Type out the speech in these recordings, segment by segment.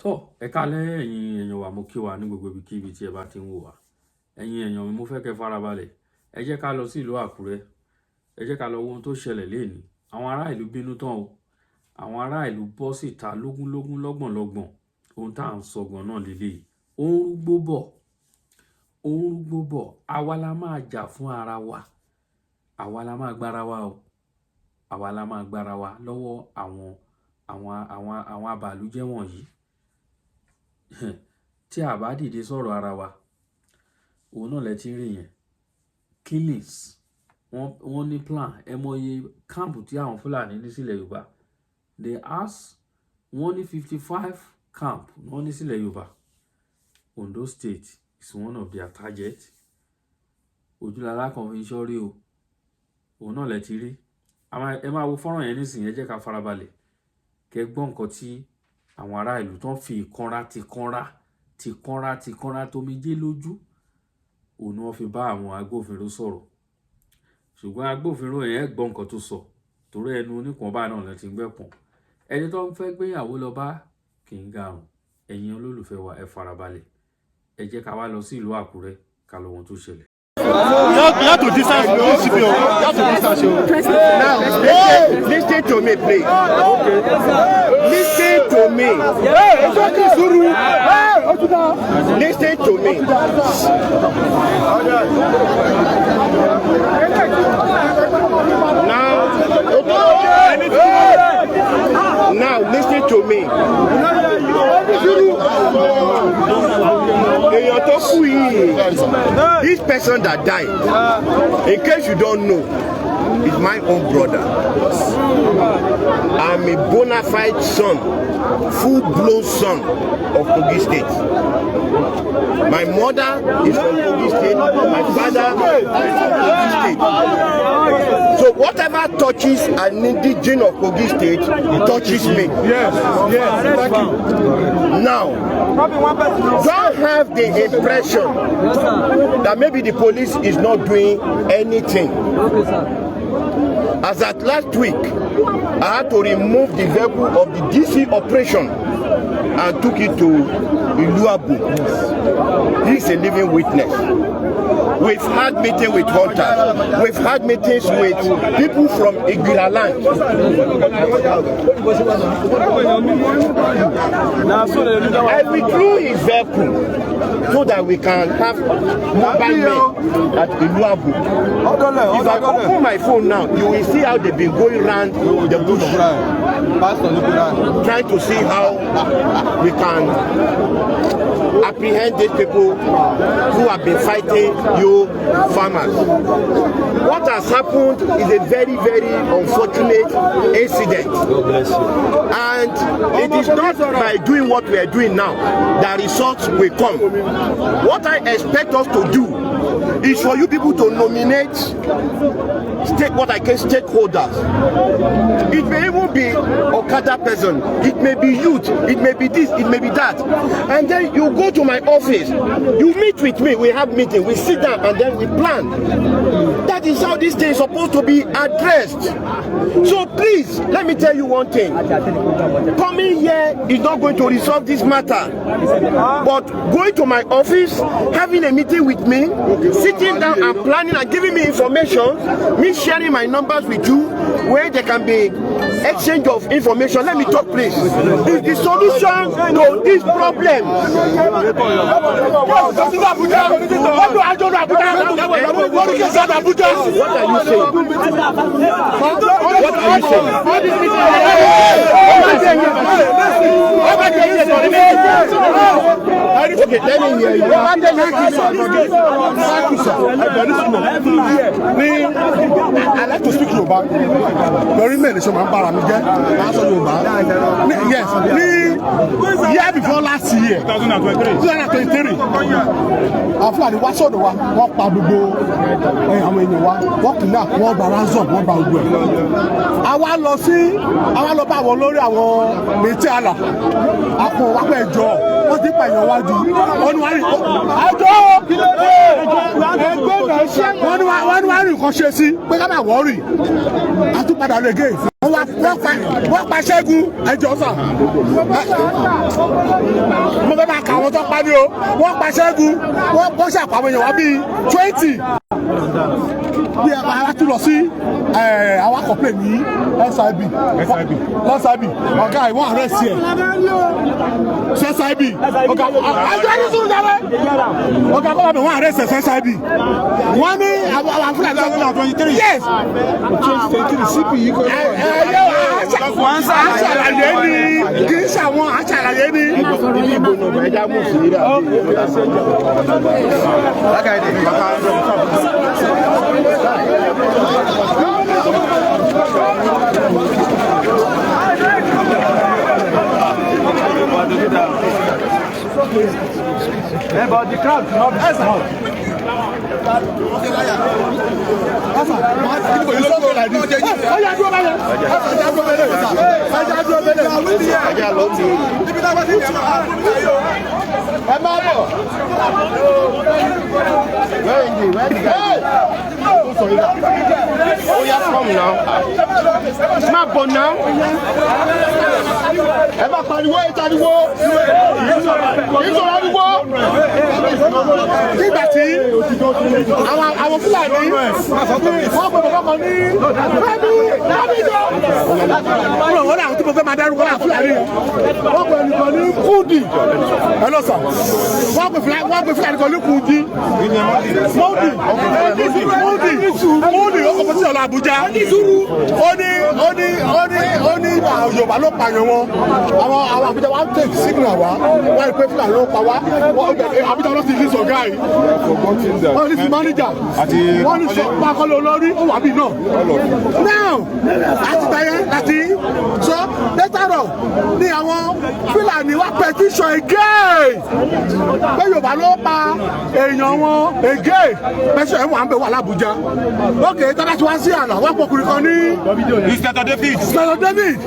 tó ẹ kálẹ́ ẹ̀yin èèyàn wa mo kí wa ní gbogbo ibikíbi tí ẹ bá ti ń wò wá ẹ̀yin èèyàn mi mo fẹ́ kẹ́ farabalẹ̀ ẹ jẹ́ ká lọ sí ìlú Àkúrẹ́ ẹ jẹ́ ká lọ wo ohun tó ṣẹlẹ̀ lénìí àwọn ará ìlú bínú tán o àwọn ará ìlú bọ́ síta lógúnlógún lọ́gbọ̀nlọ́gbọ̀n ohun tá à ń sọ gan náà lélẹ́yìí ó ń rúgbó bọ̀ àwa la máa jà fún ara wa àwa la máa gbára wa o àwa la máa gbára wa lọ́wọ́ àwọn abàlújẹ́ wọ̀nyí tí a bá dìde sọ̀rọ̀ ara wa òun náà lẹ ti rí yẹn killings wọ́n ní plan ẹ mọye káàmpù tí àwọn Fúlàní ní sílẹ̀ Yorùbá they ask wọ́n ní 55 camp wọ́n ní sílẹ̀ Yorùbá Ondo state is one of their target ojúlára kan fi ṣọ́rí o òun náà lẹ ti rí ẹ máa wo fọ́nrán yẹn nísìnyí ẹ jẹ́ ká farabalẹ̀ kẹ́ gbọ́ nǹkan tí àwọn ará ìlú tán fi ìkanra tómijé lójú òun ni wọ́n fi bá àwọn agbófinró sọ̀rọ̀ ṣùgbọ́n agbófinró yẹn gbọ́ nǹkan tó sọ torí ẹnu oníkan bá náà lẹ ti ń gbẹ̀pọ̀n ẹni tó ń fẹ́ gbéyàwó lọ bá kì í garùn ẹ̀yin olólùfẹ́ wa ẹ farabalẹ̀ ẹ jẹ́ ká wá lọ sí ìlú Àkúrẹ́ ká lọ ohun tó ṣẹlẹ̀. You have to distance the CPO. You have to distance you. Now, listen to me, please. Listen to me. Listen to me. Now, listen to me. This person that died, in case you don't know, is my own brother. I'm a bona fide son, full-blown son of Kogi State. My mother is from Kogi State, my father is from Kogi State. So whatever touches an indigenous of Kogi State, touches me. Yes, thank you. Now, don't have the impression that maybe the police is not doing anything. As at last week, I had to remove the vehicle of the DC operation and took it to Iluabu. He is a living witness. We've had meetings with hunters. We've had meetings with people from Igbira land. I withdrew his vehicle so that we can have mobile men at Iluabu. If I open my phone now, you will see how they've been going around the bush, trying to see how we can apprehend these people who have been fighting you farmers. What has happened is a very, very unfortunate incident. And it is not by doing what we are doing now that results will come. What I expect us to do is for you people to nominate stakeholders. It may even be Okada person, it may be youth, it may be this, it may be that. And then you go to my office, you meet with me, we have meeting, we sit down and then we plan. That is how this thing is supposed to be addressed. So please, let me tell you one thing. Coming here is not going to resolve this matter. But going to my office, having a meeting with me, sitting down and planning and giving me information, me sharing my numbers with you, where there can be exchange of information. Let me talk, please. Is the solution to this problem. What are you Okay, let me hear you. I like to speak Yoruba. Very many so man bara mi jẹ́. Yes, year before last year, 2023. Àwọn Fulani wá sọ́dọ̀ wa, wọ́n pa gbogbo àwọn èèyàn wa, wọ́n kìnnà, wọ́n gba ransom, wọ́n gba gbogbo ẹ̀. Àwa lọ bá àwọn olórí àwọn méjì àlà. Àpò wápẹ́ ìjọ, wọ́n ti pààyàn wájú. Wọ́n ní wá rí nǹkan ṣe sí pé ká máa wọ́ọ̀rì. Àtúpadà rẹ̀ gé. Wọ́n pa Ṣẹ́gun ẹjọ́ sà. wa ni o wọ́n pa Ṣẹ́gun wọ́n ṣàpamọ́ èèyàn wá bíi 20 bí ẹ bá tún lọ sí àwọn akọ̀pẹ̀ ní SIB ọ̀gá ìwọ̀n arrest ẹ̀ SIB ọ̀gá àjọ ní sùn jáde ọ̀gá kọ́lá bẹ̀ wọ́n arrest ẹ̀ SIB wọ́n ní àwọn Fúlàní 23 yes CP yìí kọ́ àṣàlàyé ni kì í ṣàwọn àṣàlàyé ni. But the crowd not be small. Oh, yeah, come now. Má bọ̀ now. Ẹ bá pariwo ìtàdíwó. Ìsọ̀rọ̀ àdúgbò. Nígbà tí àwọn Fúlàní wọ́n gbọ́dọ̀ kọ́kọ́ ní lábìjọ́. Wọ́n náà tí mo fẹ́ máa dárúkọ náà Fúlàní wọ́n gbọ́dọ̀ nìkan ní Kúdì. Ẹ lọ sọ. Wọ́n gbé Fúlàní kan ní Kúdì. Mọ́ọ̀dì ó kọ́kọ́ sí ọ̀la Àbújá. Ó ní Yorùbá ló pààyàn wọn. Àwọn Àbújá wa ń tẹ̀sí signal wa. Wọ́n rí pé Fúlàní ló pa wá. Àbújá ló ti ní sọ gáì. Wọ́n ní sí máníjà. Wọ́n ní sọ pákọ́lé olórí ó wà bí náà. Now láti bẹ̀yẹn láti sọ lẹ́tàrọ̀ ní àwọn Fúlàní wá petition again. Pé Yorùbá ló pa èèyàn wọn again. Petition ẹ̀ wà ń bẹ̀ wà l'Àbújá. Ok, tọ́lá tí wá sí àná wọ́n pọkùnrin kan ní. Inspector David.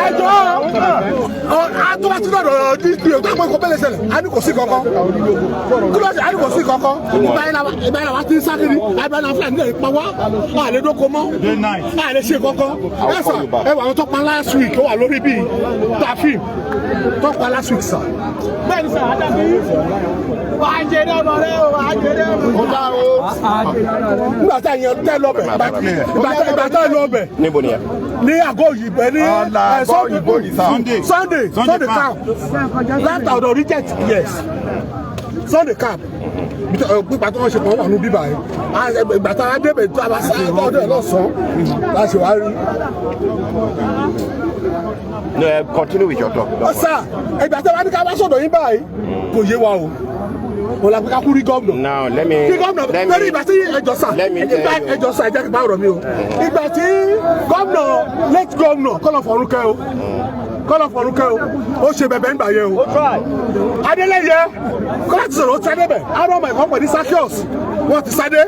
Ẹjọ́ àtúwàtí lọ́dọ̀ DP tó àpò ìkọ́ bẹ́lẹ̀ ṣẹlẹ̀ a ní kò sí kankan kílọ̀sì a ní kò sí kankan ìbáyìí wa ti ń sákiri àbẹ̀lẹ̀ Fúlàní nílẹ̀ pa wá a lè dóko mọ́ a lè ṣe kankan ẹ̀sà ẹwà àwọn tó pa last week ó wà lórí bíi tàfíìm tó pa last week sà. Bẹ́ẹ̀ni sà àdàbí wàá jẹrẹ ọmọ rẹ o wàá jẹrẹ ọmọ rẹ o. Nígbà tá ìyẹn tẹ́ lọ́bẹ̀ ìgbà tá lọ́bẹ̀ ní àgọ́ òyìnbó ní Sunday camp láta ọ̀dọ̀ reject yes Sunday camp pípa tó wọ́n ṣe pọ̀ wà ní bíbá yìí ìgbà tá a débẹ̀ tó a bá sá ọdọ̀ ẹ̀ lọ́sàn-án láti wá rí. No, continue with your talk. Sir, ìgbà tí a bá ní ká bá sọ̀dọ̀ yín báyìí kò yé wa o. Wọ́n la pé ká kú rí gómìnà. Now let me. Kí gómìnà lórí ìgbà tí ẹjọ́ sà ẹjẹ́ kí bá rọ̀ mí o. Ìgbà tí gómìnà late gómìnà kọ́lọ̀ fọ̀rúnkẹ́ o. Ó ṣe bẹ̀bẹ̀ nígbà yẹn o. Adélẹ́yẹ kọ́lá ti sọ̀rọ̀ ó ti sáré bẹ̀. Àwọn ọmọ ẹ̀kọ́ pẹ̀lú Sakios wọ́n ti sáré.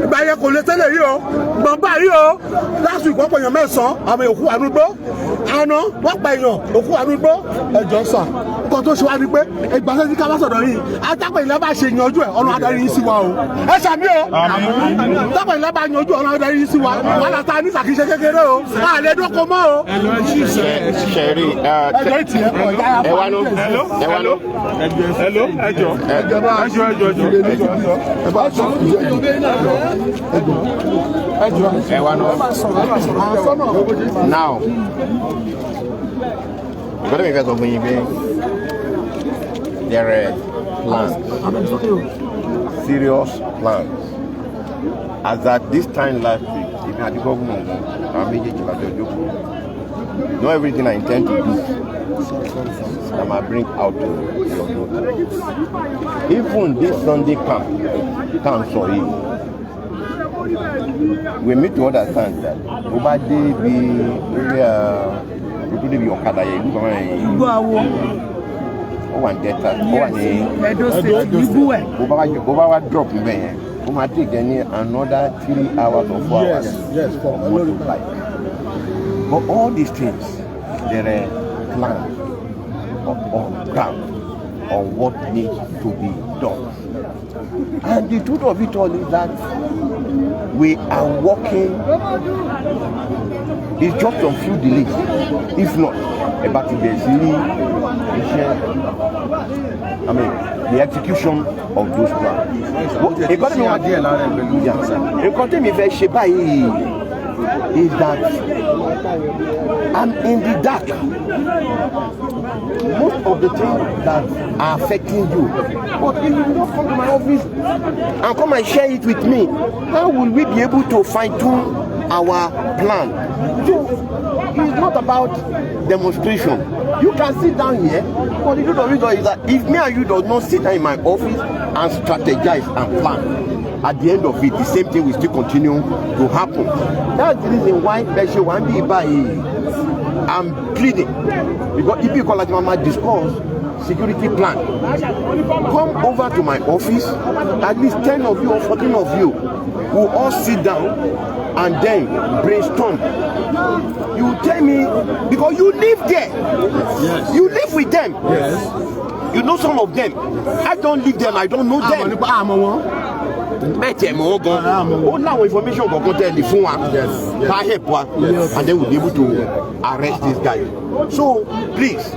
Ìgbà yẹn kò lè tẹ́lẹ̀ yìí o. Gbọ̀ngbà yìí o. Last week wọ́n pè èèyàn mẹ́sàn-án àmì òkú ànúgbó. Àná wọ́n pa èèyàn òkú ànúgbó. Ẹjọ́ sà nǹkan tó ṣe wá ni pé ìgbà tó ti ká bá sọ̀dọ̀ yìí àtàpẹ̀ ìlẹ́ bá ṣe yanjú ẹ̀ ọ̀nà adarí yìí sí wa o. Ẹ ṣàmì o. Àtàpẹ̀ ìlẹ́ bá yanjú ọ̀nà adarí yìí sí wa. Wàhálà ta ní sàkíṣe kékeré o. Àlẹ́ dóko mọ́ o. Ṣẹ̀rí ẹ wá ló. Now gbọ́dọ̀ mi fẹ́ sọ fún yín pé there are plans, serious plans. As at this time last week, even at the government, not everything I intend to do, I might bring out to your daughter. Even this Sunday camp, sorry, we need to understand that nobody be people be Okada yẹn ìlú kan yẹn. Ìgbó Awon. Ó wà ní Delta. Ó wà ní Edo State. Ìgbó ẹ̀. Bó bá wá drop níbẹ̀ yẹn, ó máa take any another 3 hours or 4 hours. Yes, for motorbike. But all these things, there are plans on ground. on what needs to be done. And the truth of it all is that we are working. It's just a few delays, if not about the execution of those plans. Is that I'm in the dark. Most of the things that are affecting you, but if you don't come to my office and come and share it with me, how will we be able to fine-tune our plan? So it's not about demonstration. You can sit down here, but the truth of it is that if me and you do not sit down in my office and strategize and plan, at the end of it, the same thing will still continue to happen. That's the reason why I'm pleading. Because if you call like Mama discuss security plan, come over to my office. At least 10 of you or 14 of you will all sit down and then brainstorm. You tell me, because you live there. Yes. You live with them. Yes. You know some of them. I don't live them. I don't know them. Information and then we'll be able to arrest this guy. So please,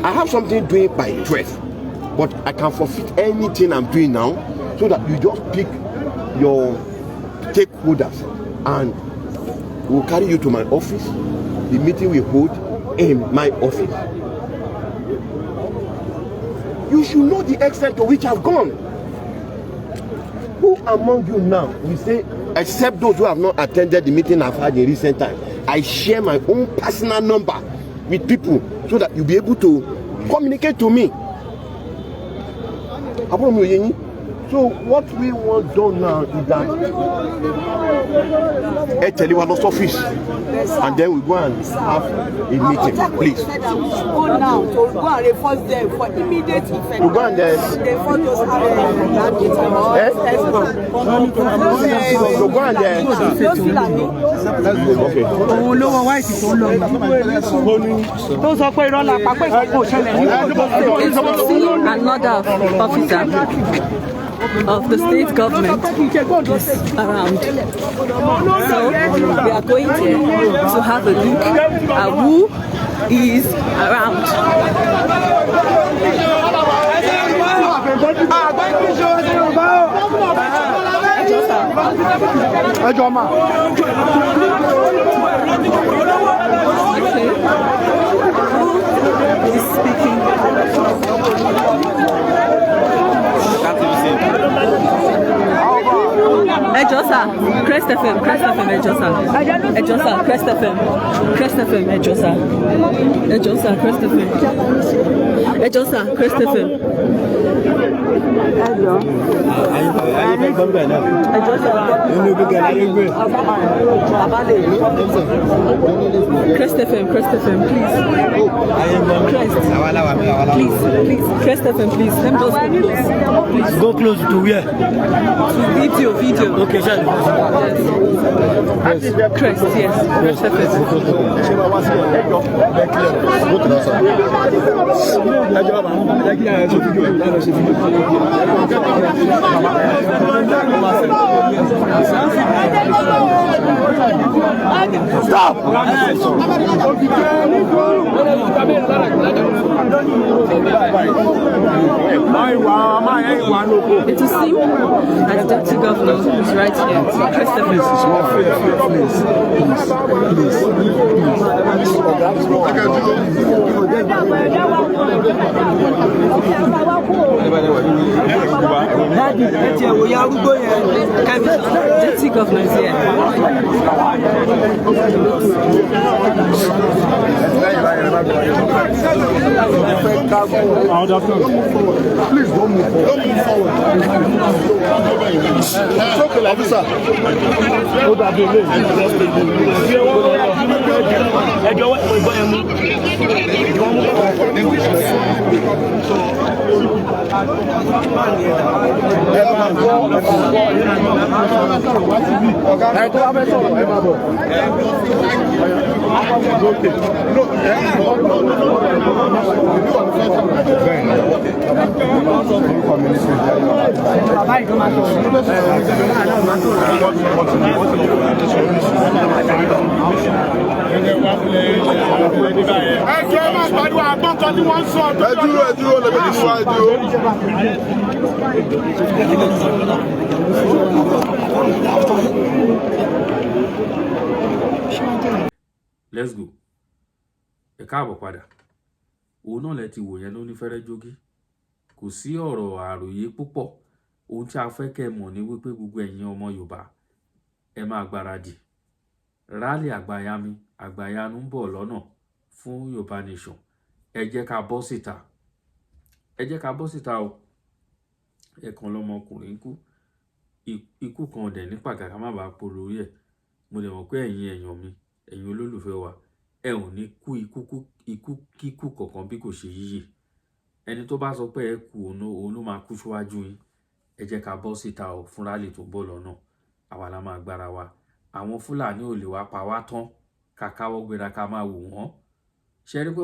I have something doing by 12, but I can forfeit anything I'm doing now, so that you just pick your stakeholders and we'll carry you to my office. The meeting we hold in my office. You should know the extent to which I've gone. Who among you now will say, except those who have not attended the meeting I've had in recent time, I share my own personal number with people so that you'll be able to communicate to me. So what we want done now is that Echeliwano's office, and then we go and have a meeting, please. Go now to go and reinforce them for immediate effect. We go and go and another officer of the state government is around. So we are going there to have a look at who is around. Who is speaking? Ejosa, Crest FM, Ejosa, Crest FM, Ejosa, Crest FM, Ejosa, Crest FM. Crest FM, please. Please, Crest FM, please. Let me just go close. Go close to where? To video. Okay, sir. Yes. Crest, yes. Crest FM. Stop! It will seem that the deputy governor is right here. Deputy governor is here. Please don't move forward. It's okay, officer. tọ́ ni wọ́n sọ. Ẹ dúró lẹ́gbẹ̀ẹ́ ní síwájú. Let's go. Ẹ káàbọ̀ padà. Òun náà lẹ ti wò yẹn ló ní fẹ́rẹ́ jógí. Kò sí ọ̀rọ̀ àròyé púpọ̀. Ohun tí a fẹ́ kẹ́ mọ̀ ní wípé gbogbo ẹ̀yin ọmọ Yorùbá ẹ máa gbáradì. Rálì àgbàyanu ń bọ̀ lọ́nà fún Yorùbá Nation. Ẹ jẹ́ ká bọ́ síta. Ẹ jẹ́ ká bọ́ síta o. Ẹ̀kan lọmọkùnrin kú. Ikú kan dẹ̀ ní pàgàkà má bàa po lórí ẹ̀. Mo dẹ̀ mọ̀ pé èèyàn mi, ẹ̀yin olólùfẹ́ wa, ẹ ò ní kú kíkú kankan bí kò ṣe yíyè. Ẹni tó bá sọ pé ẹ kú òun ló máa kú síwájú yín. Ẹ jẹ́ ká bọ́ síta o fún rálì tó ń bọ̀ lọ́nà. Àwa la máa gbára wa. Àwọn Fúlàní ò lè wá pa wá tán. Ká káwọ́ gbéra ká máa wò wọ́n. Ṣé rí pé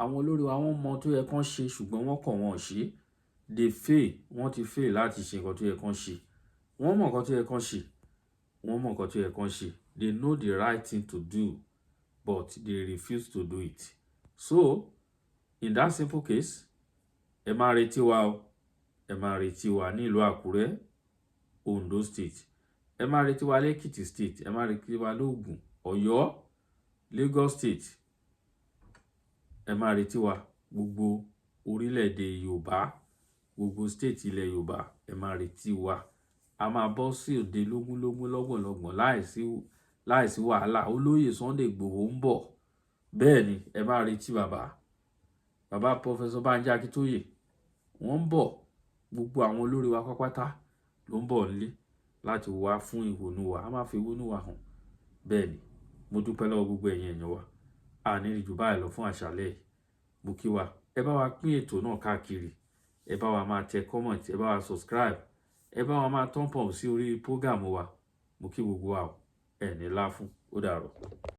àwọn olórí wa wọ́n mọ tó yẹ kán ṣe ṣùgbọ́n wọ́n kàn wọ́n ṣe. Wọ́n ti fail láti ṣe nǹkan tó yẹ kán ṣe. Wọ́n mọ̀ nǹkan tó yẹ kán ṣe. Wọ́n mọ̀ nǹkan tó yẹ kán ṣe. They know the right thing to do, but they refuse to do it. So, in that simple case, ẹ máa retí wa o. Ẹ máa retí wa ní ìlú Àkúrẹ́, Ondo State. Ẹ máa retí wa l'Èkìtì State. Ẹ máa retí wa l'Ògùn, Ọ̀yọ́, Lagos State. Ẹ máa retí wa gbogbo orílẹ̀-èdè Yorùbá, gbogbo state ilẹ̀ Yorùbá. Ẹ máa retí wa. A máa bọ́ sí òde lógúnlógún lọ́gbọ̀nlọ́gbọ̀n láìsí wàhálà. Olóyè Sunday Gboro ń bọ̀. Bẹ́ẹ̀ ni ẹ máa retí bàbá Professor Banji Akíntóyè. Wọ́n ń bọ̀. Gbogbo àwọn olórí wa pátápátá ló ń bọ̀ nílé láti wá fún ìhónú wa. A máa fi ìhónú wa hàn. Bẹ́ẹ̀ ni mo dúpẹ́ lọ́wọ́ gbogbo ẹ̀yin èèyàn wa. A ní jù báyìí lọ fún àṣálẹ́ yìí. Mo kí wa. Ẹ bá wa pín ètò náà káàkiri. Ẹ bá wa máa tẹ comment. Ẹ bá wa subscribe. Ẹ bá wa máa turn pump sí orí program wa. Mo kí gbogbo wa o. Ẹ ní láfún. Ó dàárọ̀.